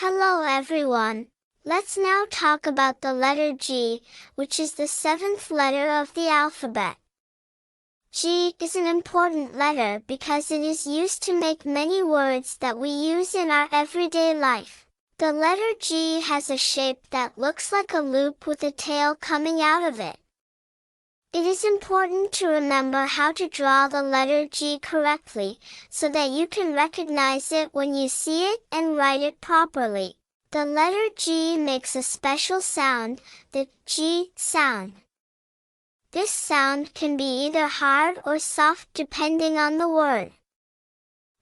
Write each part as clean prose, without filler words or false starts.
Hello everyone. Let's now talk about the letter G, which is the seventh letter of the alphabet. G is an important letter because it is used to make many words that we use in our everyday life. The letter G has a shape that looks like a loop with a tail coming out of it. It is important to remember how to draw the letter G correctly, so that you can recognize it when you see it and write it properly. The letter G makes a special sound, the G sound. This sound can be either hard or soft depending on the word.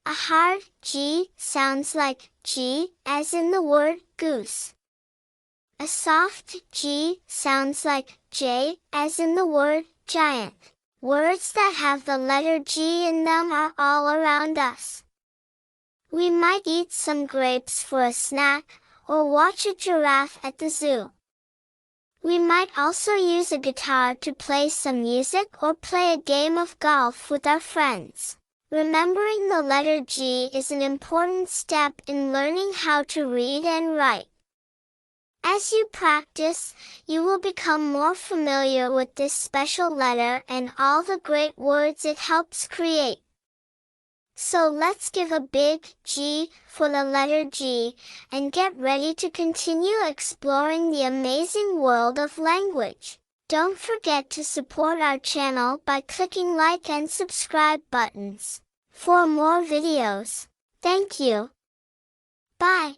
A hard G sounds like G, as in the word goose. A soft G sounds like J, as in the word giant. Words that have the letter G in them are all around us. We might eat some grapes for a snack, or watch a giraffe at the zoo. We might also use a guitar to play some music or play a game of golf with our friends. Remembering the letter G is an important step in learning how to read and write. As you practice, you will become more familiar with this special letter and all the great words it helps create. So let's give a big G for the letter G, and get ready to continue exploring the amazing world of language. Don't forget to support our channel by clicking like and subscribe buttons for more videos. Thank you. Bye.